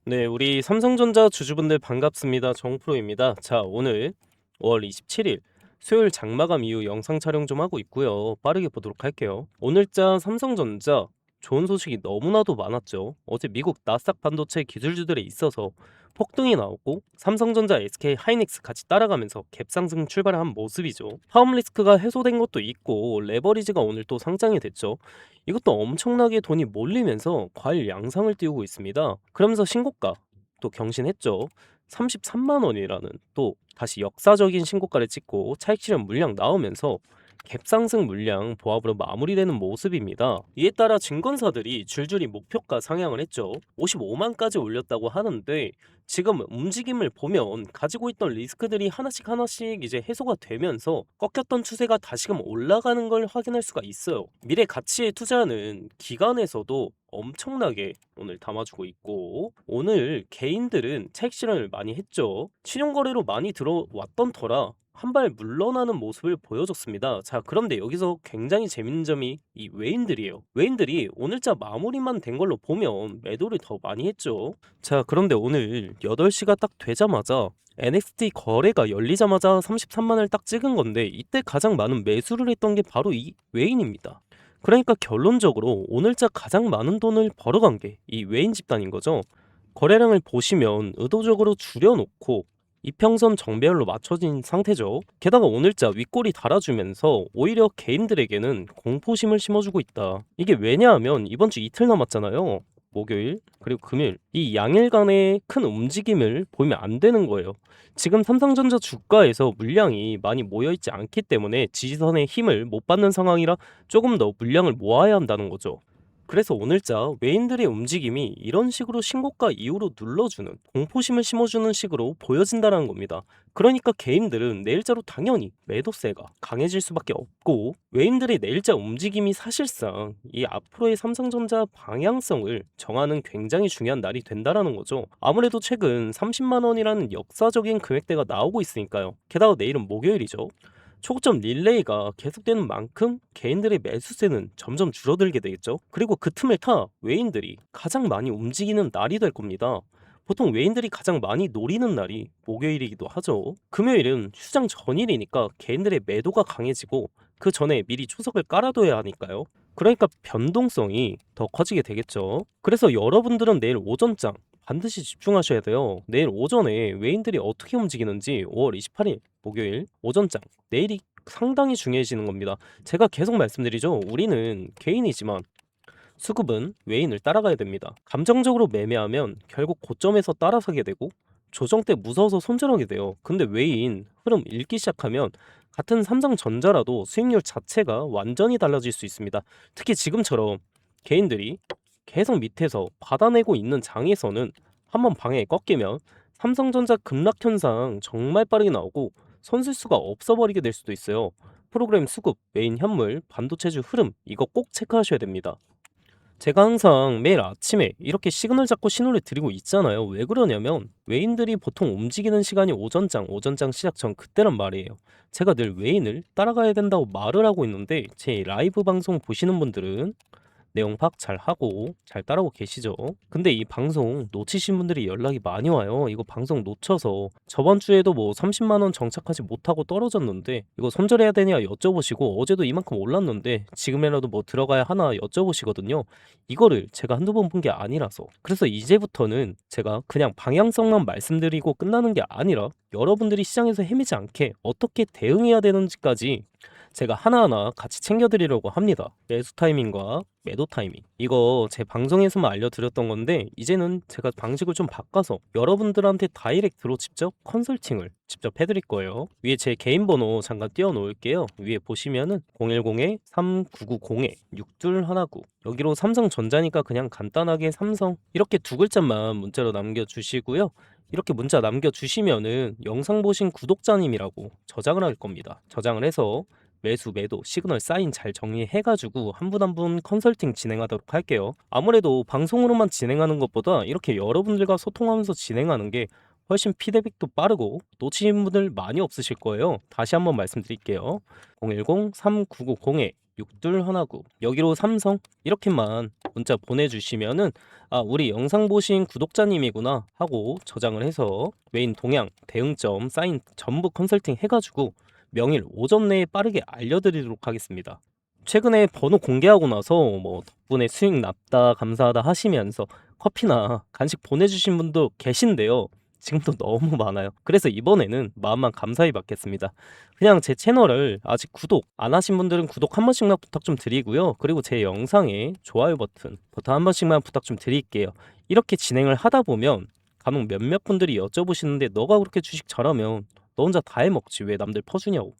네, 우리 삼성전자 주주분들 반갑습니다. 정프로입니다. 자, 오늘 5월 27일 수요일 장마감 이후 영상 촬영 좀 하고 있고요. 빠르게 보도록 할게요. 오늘자 삼성전자 좋은 소식이 너무나도 많았죠. 어제 미국 나스닥 반도체 기술주들에 있어서 폭등이 나오고 삼성전자, SK 하이닉스 같이 따라가면서 갭상승 출발한 모습이죠. 파업 리스크가 해소된 것도 있고 레버리지가 오늘 또 상장이 됐죠. 이것도 엄청나게 돈이 몰리면서 과일 양상을 띄우고 있습니다. 그러면서 신고가 또 경신했죠. 33만 원이라는 또 다시 역사적인 신고가를 찍고 차익 실현 물량 나오면서 갭상승 물량 보합으로 마무리되는 모습입니다. 이에 따라 증권사들이 줄줄이 목표가 상향을 했죠. 55만까지 올렸다고 하는데 지금 움직임을 보면 가지고 있던 리스크들이 하나씩 이제 해소가 되면서 꺾였던 추세가 다시금 올라가는 걸 확인할 수가 있어요. 미래 가치에 투자하는 기관에서도 엄청나게 오늘 담아주고 있고, 오늘 개인들은 차익 실현을 많이 했죠. 신용거래로 많이 들어왔던 터라 한 발 물러나는 모습을 보여줬습니다. 자, 그런데 여기서 굉장히 재밌는 점이 이 외인들이에요. 외인들이 오늘자 마무리만 된 걸로 보면 매도를 더 많이 했죠. 자, 그런데 오늘 8시가 딱 되자마자 NXT 거래가 열리자마자 33만을 딱 찍은 건데, 이때 가장 많은 매수를 했던 게 바로 이 외인입니다. 그러니까 결론적으로 오늘자 가장 많은 돈을 벌어간 게 이 외인 집단인 거죠. 거래량을 보시면 의도적으로 줄여놓고 이평선 정배열로 맞춰진 상태죠. 게다가 오늘자 윗골이 달아주면서 오히려 개인들에게는 공포심을 심어주고 있다. 이게 왜냐하면 이번 주 이틀 남았잖아요. 목요일 그리고 금요일, 이 양일간의 큰 움직임을 보이면 안 되는 거예요. 지금 삼성전자 주가에서 물량이 많이 모여있지 않기 때문에 지지선의 힘을 못 받는 상황이라 조금 더 물량을 모아야 한다는 거죠. 그래서 오늘자 외인들의 움직임이 이런 식으로 신고가 이후로 눌러주는, 공포심을 심어주는 식으로 보여진다는 겁니다. 그러니까 개인들은 내일자로 당연히 매도세가 강해질 수밖에 없고, 외인들의 내일자 움직임이 사실상 이 앞으로의 삼성전자 방향성을 정하는 굉장히 중요한 날이 된다는 거죠. 아무래도 최근 30만 원이라는 역사적인 금액대가 나오고 있으니까요. 게다가 내일은 목요일이죠. 초고점 릴레이가 계속되는 만큼 개인들의 매수세는 점점 줄어들게 되겠죠. 그리고 그 틈을 타 외인들이 가장 많이 움직이는 날이 될 겁니다. 보통 외인들이 가장 많이 노리는 날이 목요일이기도 하죠. 금요일은 휴장 전일이니까 개인들의 매도가 강해지고 그 전에 미리 초석을 깔아둬야 하니까요. 그러니까 변동성이 더 커지게 되겠죠. 그래서 여러분들은 내일 오전장 반드시 집중하셔야 돼요. 내일 오전에 외인들이 어떻게 움직이는지 5월 28일 목요일 오전장, 내일이 상당히 중요해지는 겁니다. 제가 계속 말씀드리죠. 우리는 개인이지만 수급은 외인을 따라가야 됩니다. 감정적으로 매매하면 결국 고점에서 따라사게 되고 조정 때 무서워서 손절하게 돼요. 근데 외인 흐름 읽기 시작하면 같은 삼성전자라도 수익률 자체가 완전히 달라질 수 있습니다. 특히 지금처럼 개인들이 계속 밑에서 받아내고 있는 장에서는 한번 방향이 꺾이면 삼성전자 급락 현상 정말 빠르게 나오고 손쓸 수가 없어버리게 될 수도 있어요. 프로그램 수급, 메인 현물, 반도체주 흐름, 이거 꼭 체크하셔야 됩니다. 제가 항상 매일 아침에 이렇게 시그널 잡고 신호를 드리고 있잖아요. 왜 그러냐면 외인들이 보통 움직이는 시간이 오전장 시작 전 그때란 말이에요. 제가 늘 외인을 따라가야 된다고 말을 하고 있는데 제 라이브 방송 보시는 분들은 내용 파악 잘 하고 잘 따라오고 계시죠? 근데 이 방송 놓치신 분들이 연락이 많이 와요. 이거 방송 놓쳐서 저번 주에도 뭐 30만 원 정착하지 못하고 떨어졌는데 이거 손절해야 되냐 여쭤보시고, 어제도 이만큼 올랐는데 지금이라도 뭐 들어가야 하나 여쭤보시거든요. 이거를 제가 한두 번 본 게 아니라서. 그래서 이제부터는 제가 그냥 방향성만 말씀드리고 끝나는 게 아니라 여러분들이 시장에서 헤매지 않게 어떻게 대응해야 되는지까지 제가 하나하나 같이 챙겨드리려고 합니다. 매수 타이밍과 매도 타이밍, 이거 제 방송에서만 알려드렸던 건데 이제는 제가 방식을 좀 바꿔서 여러분들한테 다이렉트로 직접 컨설팅을 직접 해드릴 거예요. 위에 제 개인 번호 잠깐 띄워놓을게요. 위에 보시면은 010-3990-6219, 여기로 삼성전자니까 그냥 간단하게 삼성 이렇게 두 글자만 문자로 남겨주시고요. 이렇게 문자 남겨주시면은 영상 보신 구독자님이라고 저장을 할 겁니다. 저장을 해서 매수, 매도, 시그널, 사인 잘 정리해가지고 한 분 한 분 컨설팅 진행하도록 할게요. 아무래도 방송으로만 진행하는 것보다 이렇게 여러분들과 소통하면서 진행하는 게 훨씬 피드백도 빠르고 놓치신 분들 많이 없으실 거예요. 다시 한번 말씀드릴게요. 010-3990 6219 여기로 삼성 이렇게만 문자 보내주시면은 우리 영상 보신 구독자님이구나 하고 저장을 해서 메인 동향, 대응점, 사인 전부 컨설팅 해가지고 명일 오전 내에 빠르게 알려드리도록 하겠습니다. 최근에 번호 공개하고 나서 뭐 덕분에 수익 났다 감사하다 하시면서 커피나 간식 보내주신 분도 계신데요. 지금도 너무 많아요. 그래서 이번에는 마음만 감사히 받겠습니다. 그냥 제 채널을 아직 구독 안 하신 분들은 구독 한 번씩만 부탁 좀 드리고요. 그리고 제 영상에 좋아요 버튼 한 번씩만 부탁 좀 드릴게요. 이렇게 진행을 하다 보면 간혹 몇몇 분들이 여쭤보시는데 너가 그렇게 주식 잘하면 너 혼자 다 해먹지 왜 남들 퍼주냐고.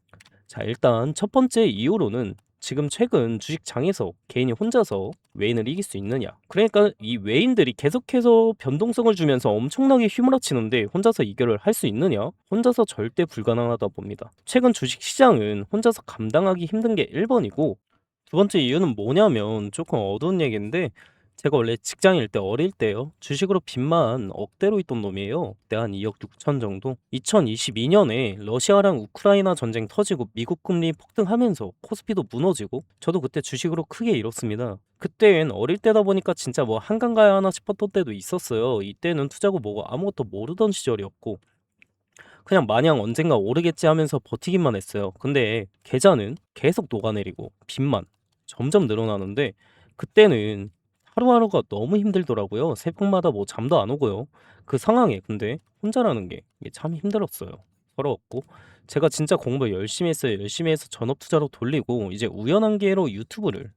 자, 일단 첫 번째 이유로는 지금 최근 주식장에서 개인이 혼자서 외인을 이길 수 있느냐. 그러니까 이 외인들이 계속해서 변동성을 주면서 엄청나게 휘몰아치는데 혼자서 이겨를 할 수 있느냐? 혼자서 절대 불가능하다 봅니다. 최근 주식시장은 혼자서 감당하기 힘든 게 1번이고 두 번째 이유는 뭐냐면 조금 어두운 얘기인데 제가 원래 직장일 때 어릴 때요. 주식으로 빚만 억대로 있던 놈이에요. 그때 한 2억 6천 정도. 2022년에 러시아랑 우크라이나 전쟁 터지고 미국 금리 폭등하면서 코스피도 무너지고 저도 그때 주식으로 크게 잃었습니다. 그땐 어릴 때다 보니까 진짜 뭐 한강 가야 하나 싶었던 때도 있었어요. 이때는 투자고 뭐고 아무것도 모르던 시절이었고 그냥 마냥 언젠가 오르겠지 하면서 버티기만 했어요. 근데 계좌는 계속 녹아내리고 빚만 점점 늘어나는데 그때는 하루하루가 너무 힘들더라고요. 새벽마다 뭐 잠도 안 오고요. 그 상황에 근데 혼자라는 게 이게 참 힘들었어요. 서러웠고 제가 진짜 공부 열심히 했어요. 열심히 해서 전업 투자로 돌리고 이제 우연한 기회로 유튜브를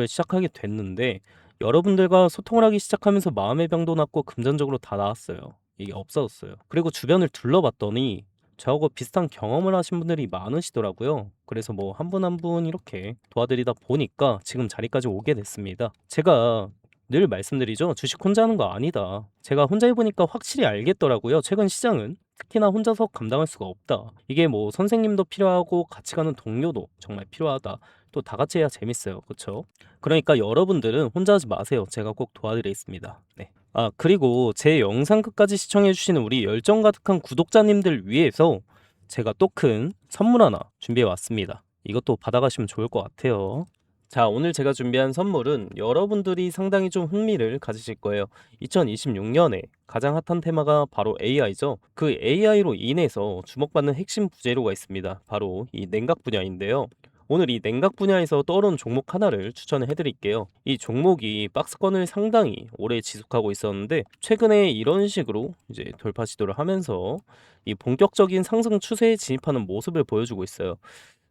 시작하게 됐는데 여러분들과 소통을 하기 시작하면서 마음의 병도 났고 금전적으로 다 나았어요. 이게 없어졌어요. 그리고 주변을 둘러봤더니 저하고 비슷한 경험을 하신 분들이 많으시더라고요. 그래서 뭐 한 분 한 분 이렇게 도와드리다 보니까 지금 자리까지 오게 됐습니다. 제가 늘 말씀드리죠. 주식 혼자 하는 거 아니다. 제가 혼자 해보니까 확실히 알겠더라고요. 최근 시장은 특히나 혼자서 감당할 수가 없다. 이게 뭐 선생님도 필요하고 같이 가는 동료도 정말 필요하다. 또 다 같이 해야 재밌어요. 그렇죠? 그러니까 여러분들은 혼자 하지 마세요. 제가 꼭 도와드리겠습니다. 네. 그리고 제 영상 끝까지 시청해주시는 우리 열정 가득한 구독자님들 위해서 제가 또 큰 선물 하나 준비해 왔습니다. 이것도 받아가시면 좋을 것 같아요. 자, 오늘 제가 준비한 선물은 여러분들이 상당히 좀 흥미를 가지실 거예요. 2026년에 가장 핫한 테마가 바로 AI죠. 그 AI로 인해서 주목받는 핵심 부재료가 있습니다. 바로 이 냉각 분야인데요. 오늘 이 냉각 분야에서 떠오른 종목 하나를 추천을 해드릴게요. 이 종목이 박스권을 상당히 오래 지속하고 있었는데 최근에 이런 식으로 이제 돌파 시도를 하면서 이 본격적인 상승 추세에 진입하는 모습을 보여주고 있어요.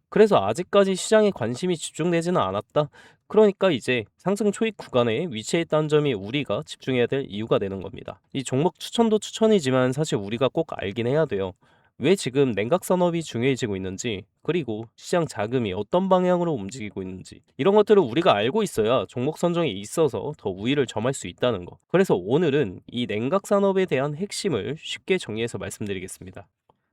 그래서 아직까지 시장에 관심이 집중되지는 않았다. 그러니까 이제 상승 초입 구간에 위치해 있다는 점이 우리가 집중해야 될 이유가 되는 겁니다. 이 종목 추천도 추천이지만 사실 우리가 꼭 알긴 해야 돼요. 왜 지금 냉각 산업이 중요해지고 있는지, 그리고 시장 자금이 어떤 방향으로 움직이고 있는지 이런 것들을 우리가 알고 있어야 종목 선정에 있어서 더 우위를 점할 수 있다는 거. 그래서 오늘은 이 냉각 산업에 대한 핵심을 쉽게 정리해서 말씀드리겠습니다.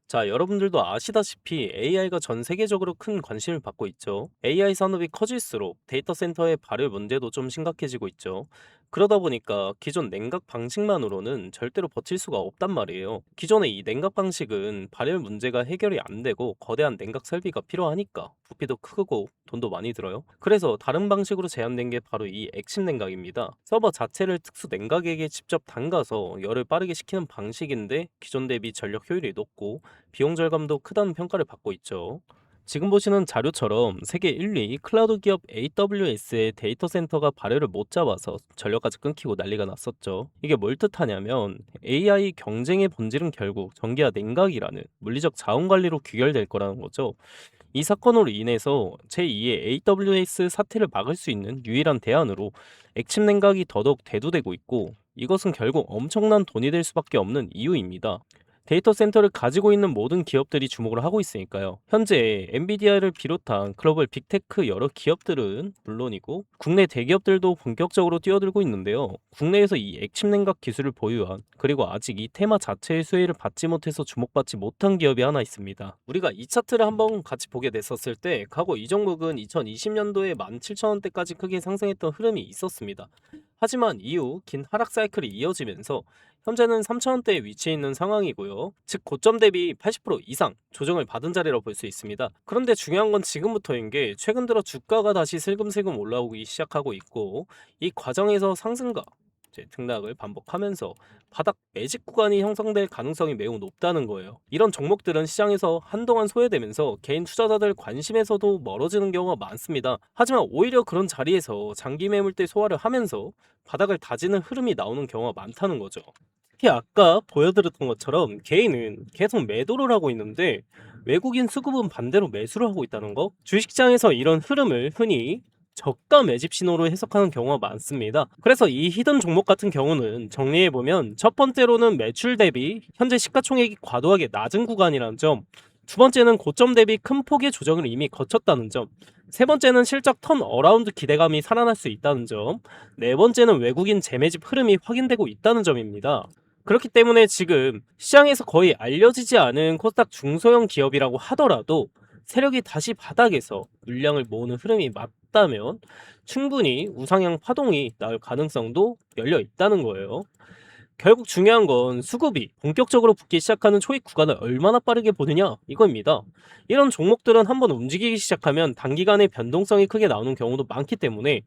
자, 여러분들도 아시다시피 AI가 전 세계적으로 큰 관심을 받고 있죠. AI 산업이 커질수록 데이터 센터의 발열 문제도 좀 심각해지고 있죠. 그러다 보니까 기존 냉각 방식만으로는 절대로 버틸 수가 없단 말이에요. 기존의 이 냉각 방식은 발열 문제가 해결이 안 되고 거대한 냉각 설비가 필요하니까 부피도 크고 돈도 많이 들어요. 그래서 다른 방식으로 제한된 게 바로 이 액침 냉각입니다. 서버 자체를 특수 냉각액에 직접 담가서 열을 빠르게 식히는 방식인데 기존 대비 전력 효율이 높고 비용 절감도 크다는 평가를 받고 있죠. 지금 보시는 자료처럼 세계 1위 클라우드 기업 AWS의 데이터 센터가 발열을 못 잡아서 전력까지 끊기고 난리가 났었죠. 이게 뭘 뜻하냐면 AI 경쟁의 본질은 결국 전기와 냉각이라는 물리적 자원 관리로 귀결될 거라는 거죠. 이 사건으로 인해서 제2의 AWS 사태를 막을 수 있는 유일한 대안으로 액침 냉각이 더더욱 대두되고 있고 이것은 결국 엄청난 돈이 될 수밖에 없는 이유입니다. 데이터 센터를 가지고 있는 모든 기업들이 주목을 하고 있으니까요. 현재 엔비디아를 비롯한 글로벌 빅테크 여러 기업들은 물론이고 국내 대기업들도 본격적으로 뛰어들고 있는데요. 국내에서 이 액침 냉각 기술을 보유한 그리고 아직 이 테마 자체의 수혜를 받지 못해서 주목받지 못한 기업이 하나 있습니다. 우리가 이 차트를 한번 같이 보게 됐었을 때 과거 이 종목은 2020년도에 17,000원대까지 크게 상승했던 흐름이 있었습니다. 하지만 이후 긴 하락 사이클이 이어지면서 현재는 3,000원대에 위치해 있는 상황이고요. 즉 고점 대비 80% 이상 조정을 받은 자리라고 볼 수 있습니다. 그런데 중요한 건 지금부터인 게 최근 들어 주가가 다시 슬금슬금 올라오기 시작하고 있고 이 과정에서 상승과 등락을 반복하면서 바닥 매집 구간이 형성될 가능성이 매우 높다는 거예요. 이런 종목들은 시장에서 한동안 소외되면서 개인 투자자들 관심에서도 멀어지는 경우가 많습니다. 하지만 오히려 그런 자리에서 장기 매물대 소화를 하면서 바닥을 다지는 흐름이 나오는 경우가 많다는 거죠. 특히 아까 보여드렸던 것처럼 개인은 계속 매도를 하고 있는데 외국인 수급은 반대로 매수를 하고 있다는 거. 주식시장에서 이런 흐름을 흔히 저가 매집 신호로 해석하는 경우가 많습니다. 그래서 이 히든 종목 같은 경우는 정리해보면 첫 번째로는 매출 대비 현재 시가총액이 과도하게 낮은 구간이라는 점, 두 번째는 고점 대비 큰 폭의 조정을 이미 거쳤다는 점, 세 번째는 실적 턴 어라운드 기대감이 살아날 수 있다는 점, 네 번째는 외국인 재매집 흐름이 확인되고 있다는 점입니다. 그렇기 때문에 지금 시장에서 거의 알려지지 않은 코스닥 중소형 기업이라고 하더라도 세력이 다시 바닥에서 물량을 모으는 흐름이 맞다면 충분히 우상향 파동이 나올 가능성도 열려 있다는 거예요. 결국 중요한 건 수급이 본격적으로 붙기 시작하는 초입 구간을 얼마나 빠르게 보느냐 이겁니다. 이런 종목들은 한번 움직이기 시작하면 단기간에 변동성이 크게 나오는 경우도 많기 때문에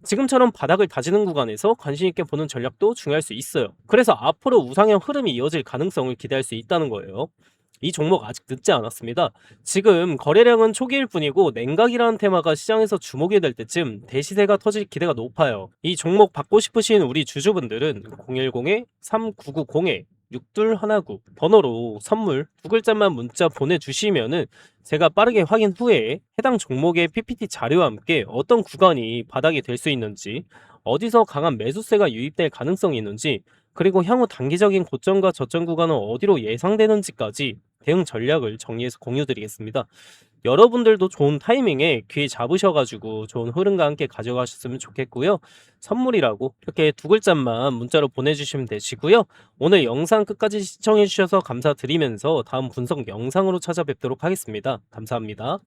지금처럼 바닥을 다지는 구간에서 관심 있게 보는 전략도 중요할 수 있어요. 그래서 앞으로 우상향 흐름이 이어질 가능성을 기대할 수 있다는 거예요. 이 종목 아직 늦지 않았습니다. 지금 거래량은 초기일 뿐이고 냉각이라는 테마가 시장에서 주목이 될 때쯤 대시세가 터질 기대가 높아요. 이 종목 받고 싶으신 우리 주주분들은 010-3990-6219 번호로 선물 두 글자만 문자 보내주시면은 제가 빠르게 확인 후에 해당 종목의 PPT 자료와 함께 어떤 구간이 바닥이 될 수 있는지, 어디서 강한 매수세가 유입될 가능성이 있는지, 그리고 향후 단기적인 고점과 저점 구간은 어디로 예상되는지까지 대응 전략을 정리해서 공유드리겠습니다. 여러분들도 좋은 타이밍에 귀 잡으셔가지고 좋은 흐름과 함께 가져가셨으면 좋겠고요. 선물이라고 이렇게 두 글자만 문자로 보내주시면 되시고요. 오늘 영상 끝까지 시청해주셔서 감사드리면서 다음 분석 영상으로 찾아뵙도록 하겠습니다. 감사합니다.